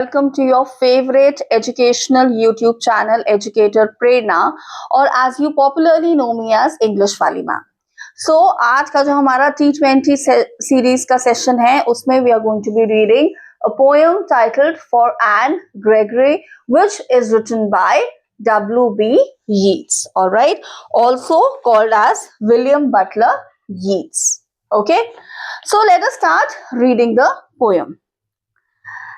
Welcome to your favorite educational YouTube channel, Educator Prerna, or as you popularly know me as English वाली ma'am. So आज का जो हमारा T20 series का session है उसमें we are going to be reading a poem titled For Anne Gregory, which is written by W.B. Yeats. All right, also called as William Butler Yeats. Okay, so let us start reading the poem.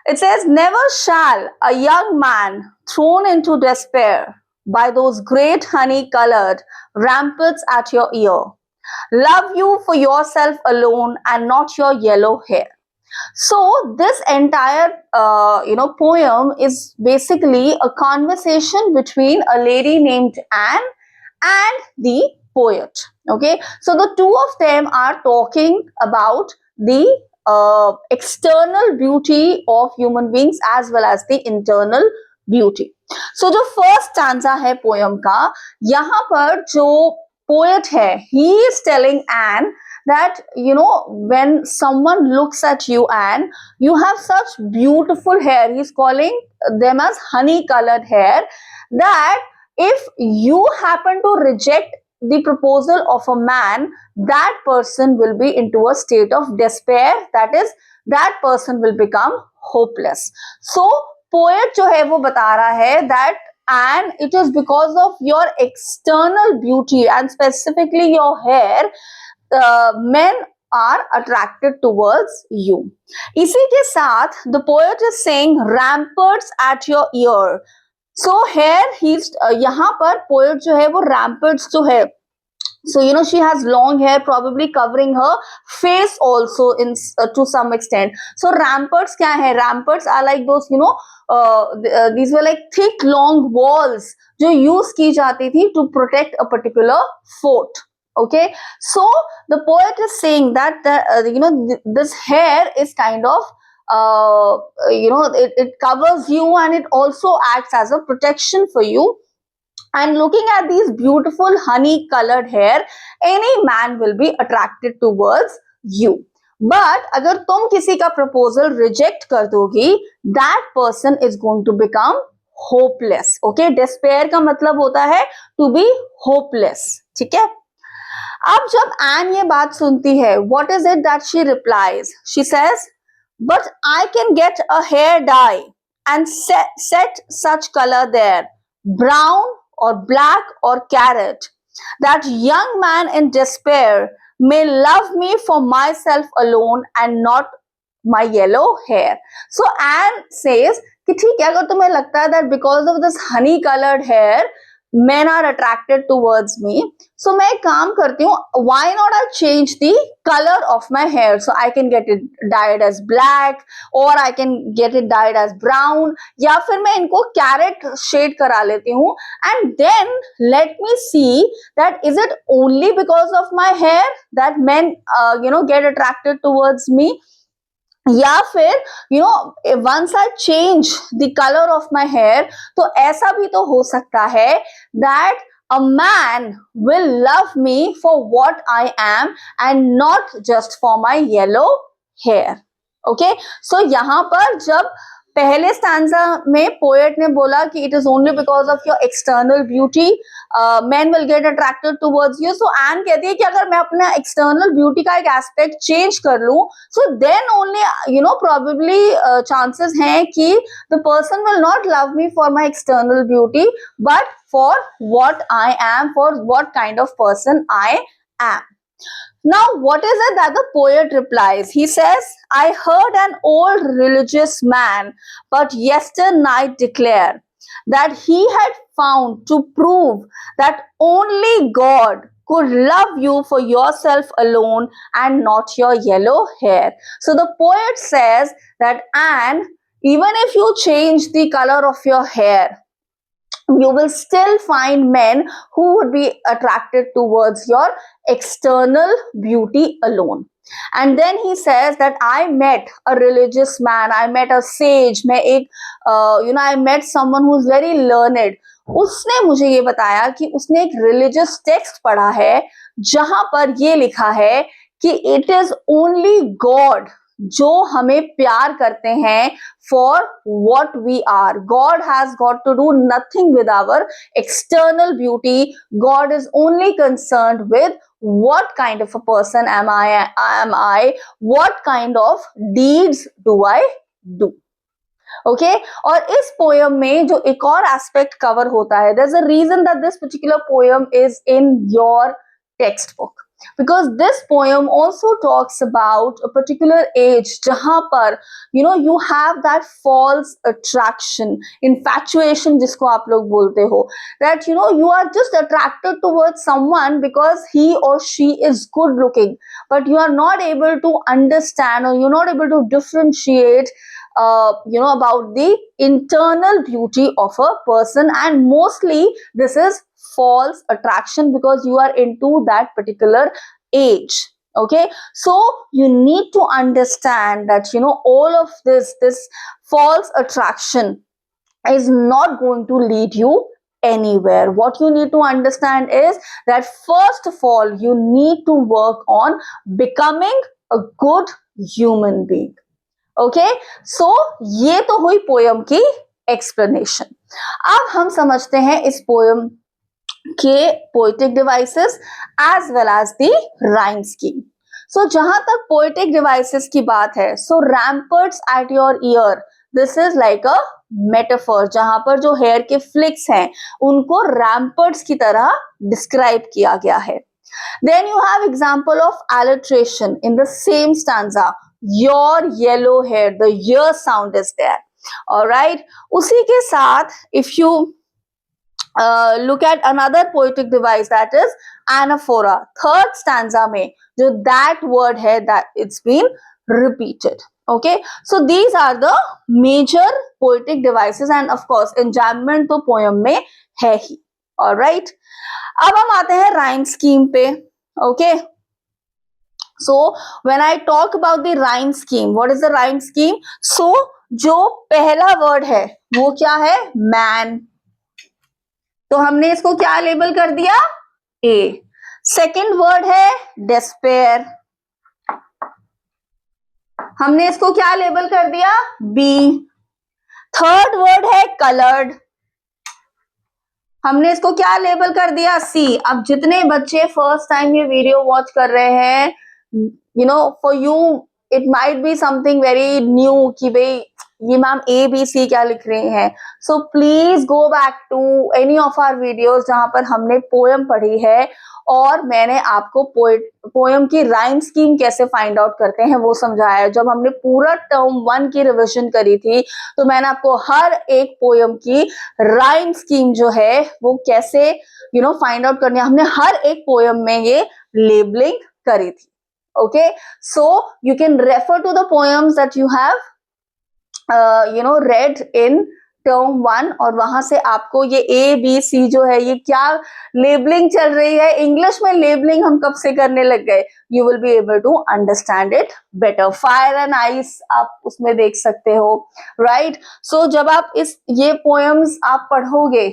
It says, never shall a young man thrown into despair by those great honey-colored ramparts at your ear love you for yourself alone and not your yellow hair. So this entire poem is basically a conversation between a lady named Anne and the poet. Okay, so the two of them are talking about the external beauty of human beings as well as the internal beauty. So जो first stanza है poem का, यहाँ पर जो poet है, he is telling Anne that when someone looks at you, Anne, you have such beautiful hair. He's calling them as honey colored hair, that if you happen to reject the proposal of a man, that person will be into a state of despair. That is, that person will become hopeless. So poet जो है वो बता रहा है that and it is because of your external beauty and specifically your hair, men are attracted towards you. इसी के साथ the poet is saying ramparts at your ear. So here he's यहाँ पर poet जो है वो ramparts जो है, so she has long hair probably covering her face also in to some extent. So ramparts क्या है? Ramparts are like those these were like thick long walls जो use की जाती थी to protect a particular fort. Okay, so the poet is saying that this hair is kind of it covers you and it also acts as a protection for you. And looking at these beautiful honey colored hair, any man will be attracted towards you. But अगर तुम किसी का proposal reject कर दोगी, that person is going to become hopeless. Okay, despair का मतलब होता है to be hopeless. ठीक है? अब जब Anne ये बात सुनती है, what is it that she replies? She says, but I can get a hair dye and set such color there, brown or black or carrot, that young man in despair may love me for myself alone and not my yellow hair. So Anne says कि ठीक है, अगर तुम्हें लगता है that because of this honey colored hair men are attracted towards me, so मैं एक काम करती हूँ, why not I change the color of my hair, so I can get it dyed as black or I can get it dyed as brown, या फिर मैं इनको carrot shade करा लेती हूँ, and then let me see that is it only because of my hair that men get attracted towards me, या फिर once I change the color of my hair, तो ऐसा भी तो हो सकता है that a man will love me for what I am and not just for my yellow hair. Okay, so यहाँ पर जब पहले स्टैंजा में पोएट ने बोला कि it is only because of your external beauty men will get attracted towards you, so Anne कहती है कि अगर मैं अपना external beauty का एक aspect change कर लूं, so then only probably chances हैं कि the person will not love me for my external beauty but for what I am, for what kind of person I am. Now, what is it that the poet replies? He says, I heard an old religious man but yesternight declare that he had found to prove that only God could love you for yourself alone and not your yellow hair. So the poet says that, Anne, even if you change the color of your hair, you will still find men who would be attracted towards your external beauty alone. And then he says that I met a religious man, I met a sage, I met someone who's very learned. उसने मुझे ये बताया कि उसने एक religious text पढ़ा है जहां पर ये लिखा है कि it is only God जो हमें प्यार करते हैं for what we are. God has got to do nothing with our external beauty. God is only concerned with what kind of a person am I, what kind of deeds do I do. Okay और इस poem में जो एक और aspect cover होता है, there is a reason that this particular poem is in your textbook, because this poem also talks about a particular age जहां पर you have that false attraction, infatuation जिसको आप लोग बोलते हो, that you are just attracted towards someone because he or she is good looking, but you are not able to understand or you're not able to differentiate about the internal beauty of a person, and mostly this is false attraction because you are into that particular age. Okay, so you need to understand that all of this false attraction is not going to lead you anywhere. What you need to understand is that first of all you need to work on becoming a good human being. Okay so ये तो हुई poem की explanation. अब हम समझते हैं इस poem के poetic devices as well as the rhyme scheme. So जहां तक पोएटिक डिवाइसेस की बात है, so ramparts at your ear, this is like a metaphor, जहां पर जो हेयर के फ्लिक्स हैं उनको रैम्पर्ट्स की तरह डिस्क्राइब किया गया है. Then you have example of alliteration in the same stanza. Your yellow hair, the year sound is there. All right. उसी के साथ if you look at another poetic device, that is anaphora. Third stanza में जो that word है, that it's been repeated. Okay. So these are the major poetic devices, and of course enjambment तो poem में है ही. All right. अब हम आते हैं राइम स्कीम पे. Okay so when I talk about the rhyme scheme, what is the rhyme scheme? So जो पहला वर्ड है वो क्या है? मैन. तो हमने इसको क्या लेबल कर दिया? ए. सेकेंड वर्ड है डेस्पेयर, हमने इसको क्या लेबल कर दिया? बी. थर्ड वर्ड है कलर्ड, हमने इसको क्या लेबल कर दिया? सी. अब जितने बच्चे फर्स्ट टाइम ये वीडियो वॉच कर रहे हैं, for you it might be something very new कि भाई ये मैम ए बी सी क्या लिख रही हैं. So please go back to any of our videos जहां पर हमने पोयम पढ़ी है और मैंने आपको पोयम की राइम स्कीम कैसे फाइंड आउट करते हैं वो समझाया. जब हमने पूरा टर्म 1 की रिविजन करी थी तो मैंने आपको हर एक पोयम की राइम स्कीम जो है वो कैसे फाइंड आउट करनी है, हमने हर एक पोयम में ये लेबलिंग करी थी. Okay so you can refer to the poems that you have read in term 1 और वहां से आपको ये ए बी सी जो है ये क्या लेबलिंग चल रही है, इंग्लिश में लेबलिंग हम कब से करने लग गए, you will be able to understand it better. Fire and ice आप उसमें देख सकते हो. राइट. सो जब आप ये पोएम्स आप पढ़ोगे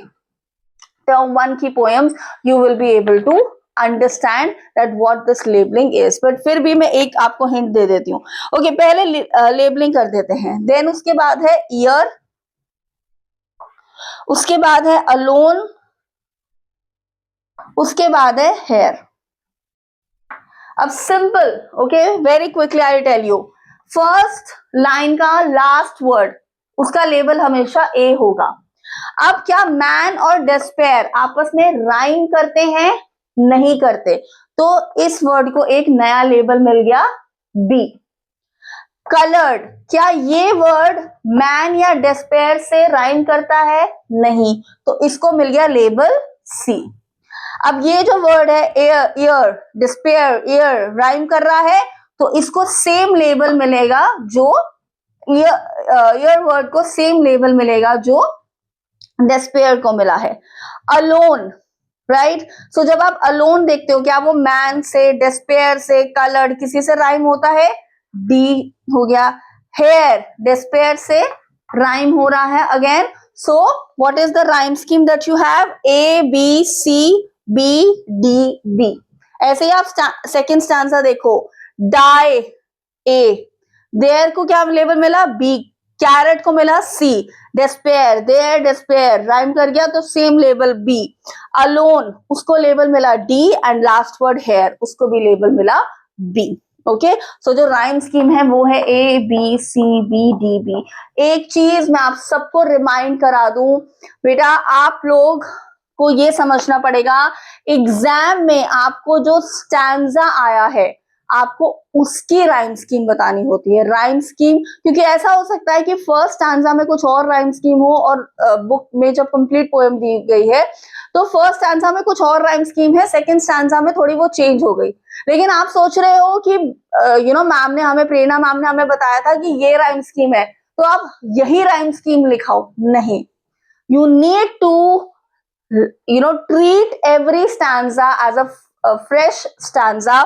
term 1 की poems, you will be able to understand that what this labelling is. But फिर भी मैं एक आपको हिंट दे देती हूँ. ओके पहले लेबलिंग कर देते हैं. देन उसके बाद है ईयर, उसके बाद है अलोन, उसके बाद है हेयर. अब simple. Okay very quickly I tell you. First line का लास्ट वर्ड उसका लेबल हमेशा ए होगा. अब क्या मैन और डेस्पेयर आपस में राइम करते हैं? नहीं करते. तो इस वर्ड को एक नया लेबल मिल गया बी. कलर्ड, क्या ये वर्ड मैन या डेस्पेयर से राइम करता है? नहीं. तो इसको मिल गया लेबल सी. अब ये जो वर्ड है air, year, despair, year rhyme कर रहा है तो इसको सेम लेबल मिलेगा जो ईयर वर्ड को सेम लेबल मिलेगा जो डिस्पेयर को मिला है. Alone, right. सो जब आप अलोन देखते हो क्या वो मैन से, डिस्पेयर से, कलर्ड किसी से राइम होता है? डी हो गया. हेयर डिस्पेयर से राइम हो रहा है again. So what is the rhyme scheme that you have? A B C B D B. ऐसे ही आप सेकेंड स्टैंजा देखो. डाई ए, देयर को क्या लेबल मिला, बी, कैरेट को मिला C, despair, there despair rhyme कर गया तो सेम लेबल बी, अलोन उसको लेबल मिला D, and last word here उसको भी लेबल मिला बी। ओके, सो जो राइम स्कीम है वो है A B C B D B. एक चीज मैं आप सबको रिमाइंड करा दूं, बेटा आप लोग को ये समझना पड़ेगा, एग्जाम में आपको जो स्टैंजा आया है आपको उसकी राइम स्कीम बतानी होती है। राइम स्कीम, क्योंकि ऐसा हो सकता है कि फर्स्ट स्टैंजा में कुछ और राइम स्कीम हो और बुक में जब कंप्लीट पोएम दी गई है तो फर्स्ट स्टैंजा में कुछ और राइम स्कीम है, सेकंड स्टैंजा में थोड़ी वो चेंज हो गई, लेकिन आप सोच रहे हो कि मैम ने हमें, प्रेरणा मैम ने हमें बताया था कि ये राइम स्कीम है तो आप यही राइम स्कीम लिखाओ, नहीं, you need to treat every stanza as a fresh stanza.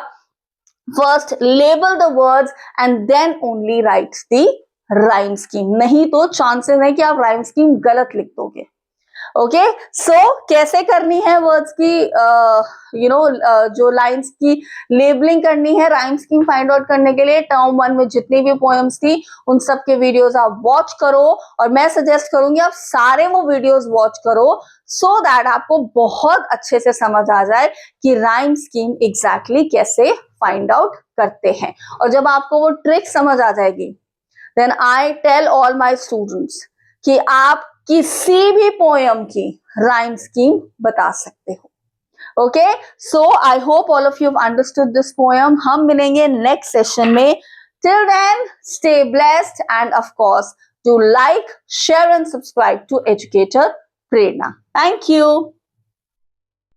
First label the words and then only write the rhyme scheme, नहीं तो chances है कि आप rhyme scheme गलत लिख दोगे। ओके, सो कैसे करनी है वर्ड्स की जो लाइंस की लेबलिंग करनी है राइम स्कीम फाइंड आउट करने के लिए, टर्म 1 में जितनी भी पोएम्स थी उन सब के वीडियोस आप वॉच करो, और मैं सजेस्ट करूंगी आप सारे वो वीडियोस वॉच करो सो दैट आपको बहुत अच्छे से समझ आ जाए कि राइम स्कीम एग्जैक्टली कैसे फाइंड आउट करते हैं। और जब आपको वो ट्रिक समझ आ जाएगी then I tell all my students कि आप किसी भी पोयम की राइम स्कीम बता सकते हो। Okay, so I hope all of you understood this poem. हम मिलेंगे नेक्स्ट सेशन में। Till then stay blessed and of course do like, share and subscribe to educator Prerna. Thank you.